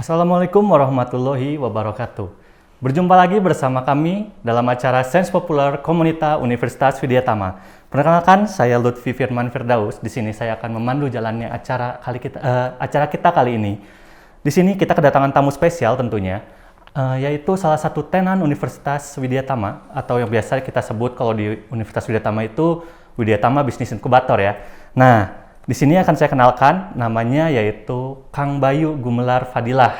Assalamualaikum warahmatullahi wabarakatuh. Berjumpa lagi bersama kami dalam acara Sains Populer Komunita Universitas Widyatama. Perkenalkan, saya Lutfi Firman Firdaus. Di sini saya akan memandu jalannya acara kita kali ini. Di sini kita kedatangan tamu spesial tentunya, yaitu salah satu tenan Universitas Widyatama, atau yang biasa kita sebut kalau di Universitas Widyatama itu Widyatama Business Incubator ya. Nah, di sini akan saya kenalkan, namanya yaitu Kang Bayu Gumelar Fadilah.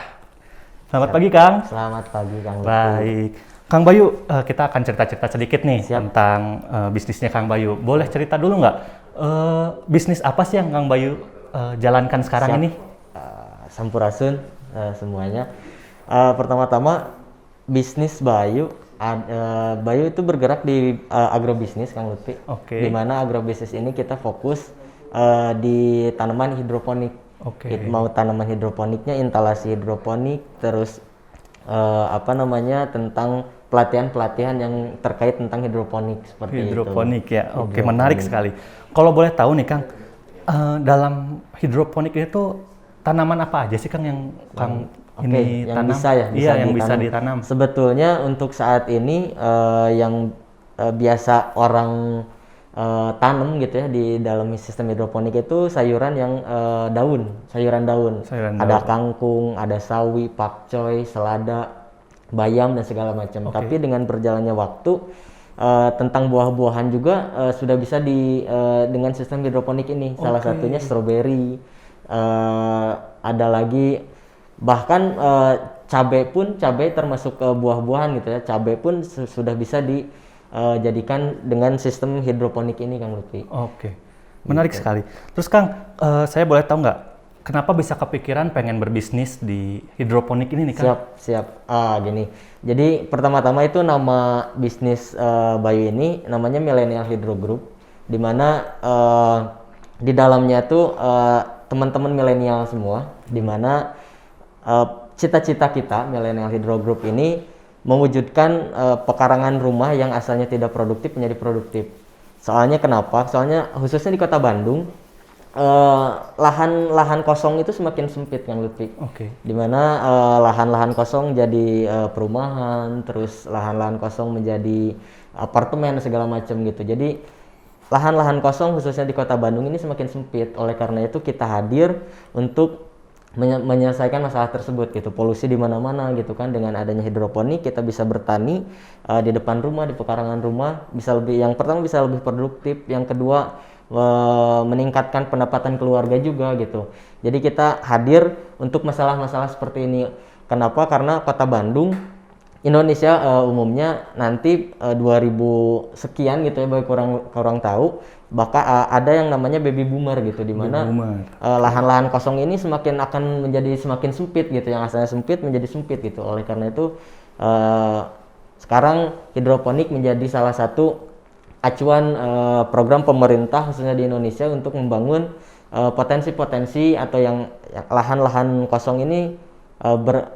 Selamat pagi, Kang. Selamat pagi, Kang Lutfi. Baik. Kang Bayu, kita akan cerita-cerita sedikit nih tentang bisnisnya Kang Bayu. Boleh cerita dulu nggak? Bisnis apa sih yang Kang Bayu jalankan sekarang ini? Sampurasun semuanya. Pertama-tama, bisnis Bayu. Bayu itu bergerak di agrobisnis, Kang Lutfi. Oke. Di mana agrobisnis ini kita fokus di tanaman hidroponik. Mau tanaman hidroponiknya, instalasi hidroponik, terus tentang pelatihan-pelatihan yang terkait tentang hidroponik seperti hidroponik itu. Ya, oke, menarik sekali. Kalau boleh tahu nih, Kang, dalam hidroponik itu tanaman apa aja sih, Kang, yang Kang ini yang tanam? Bisa ya? Yang bisa ditanam. Sebetulnya untuk saat ini yang biasa orang tanam gitu ya di dalam sistem hidroponik itu sayuran yang sayuran daun. Ada kangkung, ada sawi, pakcoy, selada, bayam dan segala macam. Tapi dengan berjalannya waktu tentang buah-buahan juga sudah bisa dengan sistem hidroponik ini. Salah satunya stroberi. Ada lagi bahkan cabai termasuk buah-buahan gitu ya. Cabai pun sudah bisa jadikan dengan sistem hidroponik ini, Kang Lutfi. Oke, menarik sekali. Terus Kang, saya boleh tahu nggak, kenapa bisa kepikiran pengen berbisnis di hidroponik ini nih, Kang? Siap. Gini. Jadi pertama-tama itu nama bisnis Bayu ini namanya Millennial Hydro Group, di mana di dalamnya tuh teman-teman milenial semua, di mana cita-cita kita Millennial Hydro Group ini mewujudkan pekarangan rumah yang asalnya tidak produktif menjadi produktif. Soalnya kenapa? Soalnya khususnya di Kota Bandung, lahan kosong itu semakin sempit, Kang Lutfi. Dimana lahan-lahan kosong jadi perumahan, terus lahan-lahan kosong menjadi apartemen segala macam gitu. Jadi lahan-lahan kosong khususnya di Kota Bandung ini semakin sempit. Oleh karena itu kita hadir untuk menyelesaikan masalah tersebut gitu. Polusi di mana-mana gitu kan. Dengan adanya hidroponik kita bisa bertani di depan rumah, di pekarangan rumah, yang pertama bisa lebih produktif, yang kedua meningkatkan pendapatan keluarga juga gitu. Jadi kita hadir untuk masalah-masalah seperti ini. Kenapa? Karena Kota Bandung, Indonesia umumnya nanti 2000 sekian gitu ya, bagi kurang tahu, bahkan ada yang namanya baby boomer gitu, di mana lahan-lahan kosong ini akan menjadi semakin sempit gitu, yang asalnya sempit menjadi sempit gitu. Oleh karena itu sekarang hidroponik menjadi salah satu acuan program pemerintah khususnya di Indonesia untuk membangun potensi-potensi atau yang lahan-lahan kosong ini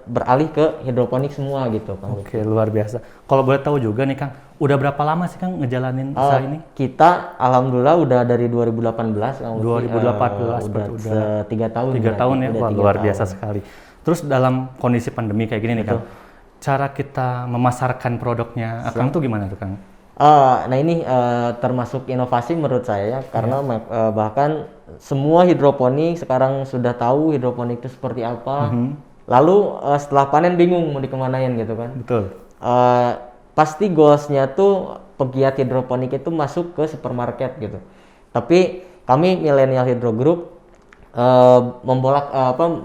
beralih ke hidroponik semua gitu, Kang. Oke, luar biasa. Kalau boleh tahu juga nih, Kang, udah berapa lama sih, Kang, ngejalanin usaha ini? Kita alhamdulillah udah dari 2018, Kang. 2018 udah 3 tahun. 3 tahun ya, wah, luar biasa sekali. Terus dalam kondisi pandemi kayak gini nih, Kang, cara kita memasarkan produknya Kang tuh gimana tuh, Kang? Nah ini termasuk inovasi menurut saya ya, karena bahkan semua hidroponik sekarang sudah tahu hidroponik itu seperti apa. Lalu setelah panen bingung mau dikemanain gitu kan. Betul. Pasti goalsnya tuh pegiat hidroponik itu masuk ke supermarket gitu. Tapi kami Millennial Hydro Group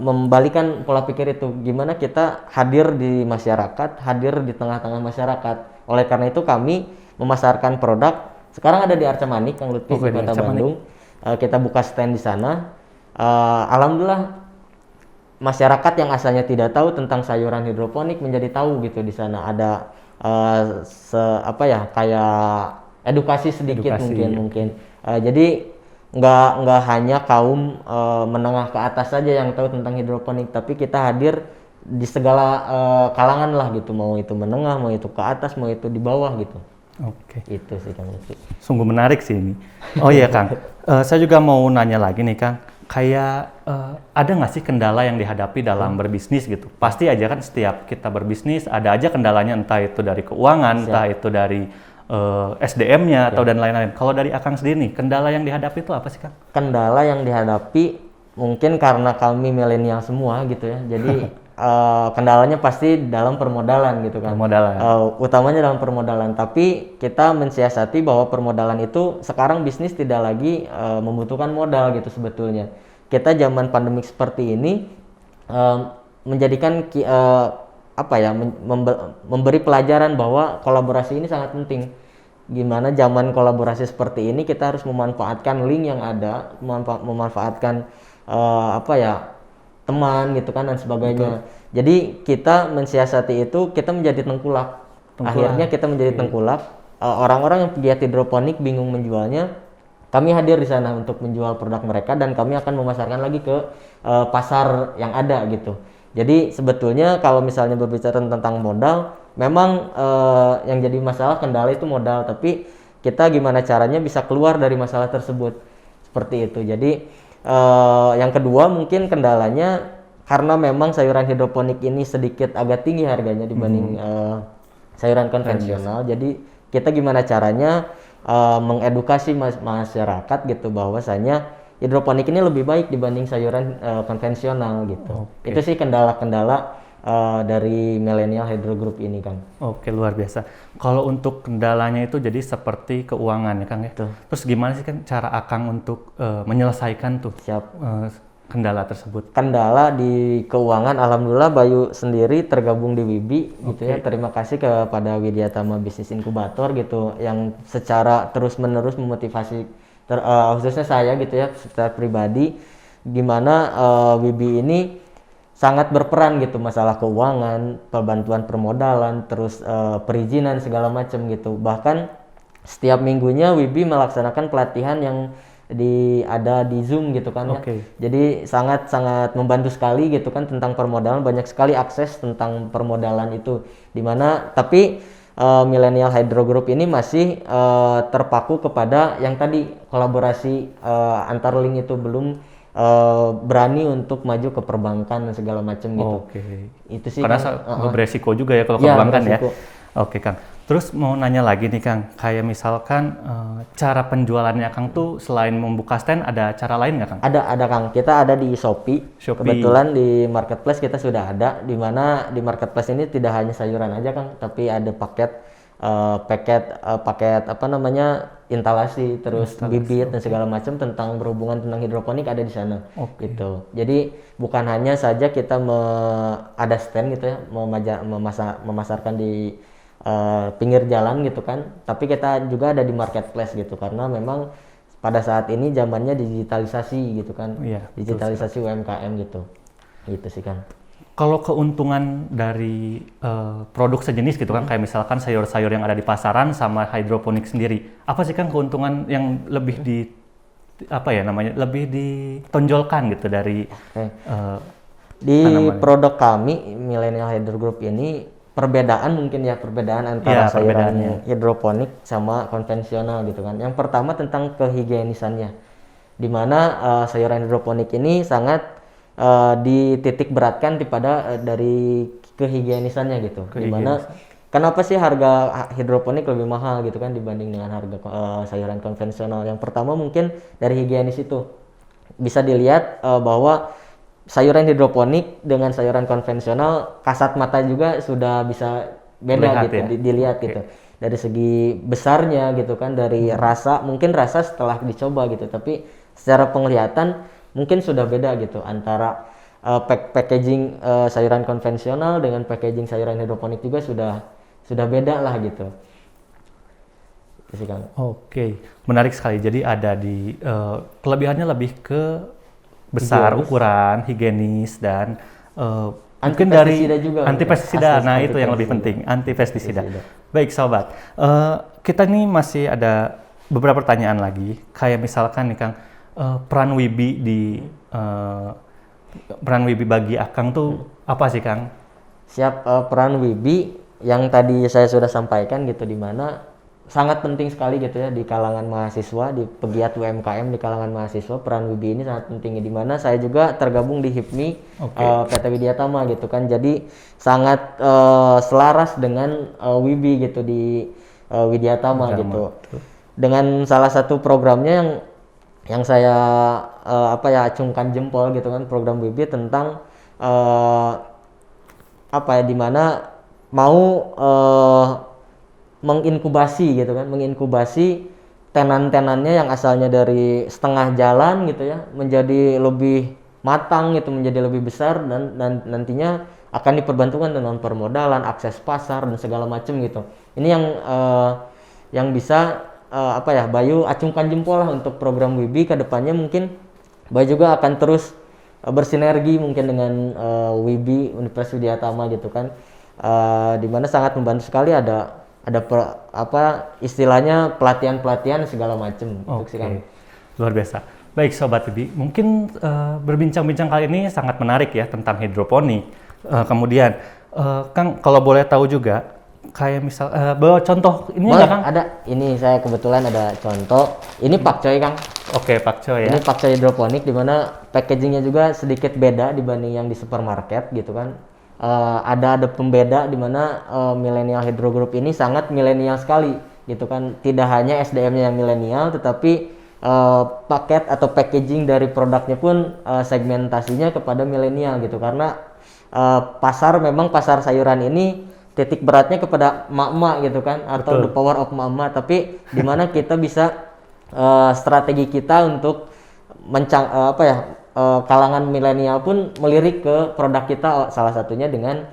membalikan pola pikir itu. Gimana kita hadir di masyarakat, hadir di tengah-tengah masyarakat. Oleh karena itu kami memasarkan produk. Sekarang ada di Arca Manik, Kang Lutfi, di Kota Bandung. Kita buka stand di sana. Alhamdulillah, masyarakat yang asalnya tidak tahu tentang sayuran hidroponik menjadi tahu gitu. Di sana ada kayak edukasi sedikit mungkin. Jadi nggak hanya kaum menengah ke atas saja yang tahu tentang hidroponik, tapi kita hadir di segala kalangan lah gitu, mau itu menengah, mau itu ke atas, mau itu di bawah gitu. Itu sih, Kang Lutfi. Sungguh menarik sih ini. Oh iya, Kang, saya juga mau nanya lagi nih, Kang. kayak ada nggak sih kendala yang dihadapi dalam berbisnis gitu? Pasti aja kan setiap kita berbisnis ada aja kendalanya, entah itu dari keuangan, entah itu dari SDM-nya atau dan lain-lain. Kalau dari Akang sendiri nih, kendala yang dihadapi itu apa sih, Kang? Kendala yang dihadapi mungkin karena kami milenial semua gitu ya. Jadi kendalanya pasti dalam permodalan gitu kan. Permodalan. Utamanya dalam permodalan. Tapi kita mensiasati bahwa permodalan itu sekarang bisnis tidak lagi membutuhkan modal gitu sebetulnya. Kita zaman pandemik seperti ini menjadikan memberi pelajaran bahwa kolaborasi ini sangat penting. Gimana zaman kolaborasi seperti ini kita harus memanfaatkan link yang ada, memanfaatkan teman gitu kan dan sebagainya. Betul. Jadi kita mensiasati itu, kita menjadi tengkulak. Akhirnya kita menjadi tengkulak. Orang-orang yang pegiat hidroponik bingung menjualnya, kami hadir di sana untuk menjual produk mereka dan kami akan memasarkan lagi ke pasar yang ada gitu. Jadi sebetulnya kalau misalnya berbicara tentang modal, memang yang jadi masalah kendala itu modal, tapi kita gimana caranya bisa keluar dari masalah tersebut, seperti itu. Jadi yang kedua mungkin kendalanya karena memang sayuran hidroponik ini sedikit agak tinggi harganya dibanding sayuran konvensional. Jadi kita gimana caranya mengedukasi masyarakat gitu bahwasanya hidroponik ini lebih baik dibanding sayuran konvensional gitu. Itu sih kendala-kendala dari Millennial Hydro Group ini, Kang. Oke, luar biasa. Kalau untuk kendalanya itu jadi seperti keuangan ya, Kang ya. Terus gimana sih kan cara Akang untuk menyelesaikan tuh kendala tersebut? Kendala di keuangan, alhamdulillah Bayu sendiri tergabung di WIBI gitu ya. Terima kasih kepada Widyatama Business Incubator gitu yang secara terus-menerus memotivasi khususnya saya gitu ya secara pribadi, gimana WIBI ini sangat berperan gitu masalah keuangan, bantuan permodalan, terus perizinan segala macam gitu. Bahkan setiap minggunya WIBI melaksanakan pelatihan yang ada di Zoom gitu kan ya. Jadi sangat membantu sekali gitu kan tentang permodalan, banyak sekali akses tentang permodalan itu. Dimana tapi Millennial Hydro Group ini masih terpaku kepada yang tadi kolaborasi antar link itu, belum berani untuk maju ke perbankan dan segala macam gitu. Itu sih karena beresiko juga ya kalau ke perbankan ya. Oke, Kang. Terus mau nanya lagi nih, Kang, kayak misalkan cara penjualannya Kang tuh selain membuka stand ada cara lain nggak, Kang? Ada Kang. Kita ada di Shopee. Kebetulan di marketplace kita sudah ada, di mana di marketplace ini tidak hanya sayuran aja, Kang, tapi ada paket instalasi, terus bibit dan segala macam tentang berhubungan tentang hidroponik ada di sana. Gitu. Jadi bukan hanya saja kita ada stand gitu ya, memasarkan di pinggir jalan gitu kan, tapi kita juga ada di marketplace gitu, karena memang pada saat ini zamannya digitalisasi gitu kan, digitalisasi UMKM gitu sih kan. Kalau keuntungan dari produk sejenis gitu kan, kayak misalkan sayur-sayur yang ada di pasaran sama hidroponik sendiri, apa sih kan keuntungan yang lebih lebih ditonjolkan gitu dari di produk kami Millennial Hydro Group ini? Perbedaan antara sayuran hidroponik sama konvensional gitu kan. Yang pertama tentang kehigienisannya, di mana sayuran hidroponik ini sangat dititik beratkan dari kehigienisannya gitu. Dimana kenapa sih harga hidroponik lebih mahal gitu kan dibanding dengan harga sayuran konvensional? Yang pertama mungkin dari higienis itu bisa dilihat bahwa sayuran hidroponik dengan sayuran konvensional kasat mata juga sudah bisa beda gitu, dilihat gitu. Dari segi besarnya gitu kan, dari rasa, mungkin rasa setelah dicoba gitu, tapi secara penglihatan mungkin sudah beda gitu antara packaging sayuran konvensional dengan packaging sayuran hidroponik juga sudah beda lah gitu. Oke, menarik sekali. Jadi ada di kelebihannya lebih ke besar, ukuran, higienis, dan mungkin dari anti pestisida. Nah, itu yang lebih penting, anti pestisida. Baik, sobat. Kita nih masih ada beberapa pertanyaan lagi. Kayak misalkan nih, Kang, peran WIBI bagi Akang tuh apa sih, Kang? Peran WIBI yang tadi saya sudah sampaikan gitu, di mana sangat penting sekali gitu ya di kalangan mahasiswa, di pegiat UMKM di kalangan mahasiswa. Peran WIBI ini sangat penting, di mana saya juga tergabung di HIPMI PT Widya Tama gitu kan. Jadi sangat selaras dengan WIBI gitu di Widya Tama gitu. Dengan salah satu programnya yang saya acungkan jempol gitu kan, program WIBI tentang di mana mau menginkubasi gitu kan, menginkubasi tenan-tenannya yang asalnya dari setengah jalan gitu ya menjadi lebih matang gitu, menjadi lebih besar dan nantinya akan diperbantukan dengan permodalan, akses pasar dan segala macam gitu. Ini yang bisa Bayu acungkan jempol lah untuk program WIBI ke depannya. Mungkin Bayu juga akan terus bersinergi mungkin dengan WIBI Universitas Widya Tama gitu kan, di mana sangat membantu sekali ada istilahnya pelatihan segala macam. Luar biasa. Baik Sobat WIBI, mungkin berbincang-bincang kali ini sangat menarik ya tentang hidroponik. Kemudian Kang, kalau boleh tahu juga kayak misal bawa contoh ini enggak Kang? Ada, ini saya kebetulan ada contoh. Ini pakcoy Kang. Oke, pakcoy ya. Ini pakcoy hidroponik, di mana packagingnya juga sedikit beda dibanding yang di supermarket gitu kan. Ada pembeda di mana Millennial Hydro Group ini sangat milenial sekali gitu kan. Tidak hanya SDM-nya yang milenial, tetapi paket atau packaging dari produknya pun segmentasinya kepada milenial gitu, karena memang pasar sayuran ini titik beratnya kepada emak-emak gitu kan, atau the power of emak-emak. Tapi di mana kita bisa strategi kita untuk kalangan milenial pun melirik ke produk kita, salah satunya dengan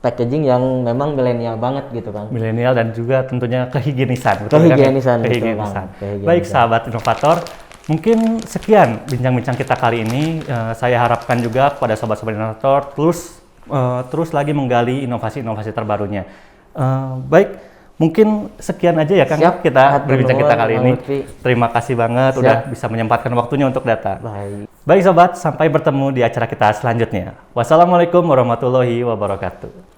packaging yang memang milenial banget gitu kan. Milenial dan juga tentunya kehigienisan. Kehigienisan. Baik sahabat inovator, mungkin sekian bincang-bincang kita kali ini. Saya harapkan juga kepada sobat-sobat inovator terus lagi menggali inovasi-inovasi terbarunya. Baik. Mungkin sekian aja ya Kang. Siap, kita berbincang kita kali ini. Terima kasih banget udah bisa menyempatkan waktunya untuk datang. Baik sobat, sampai bertemu di acara kita selanjutnya. Wassalamualaikum warahmatullahi wabarakatuh.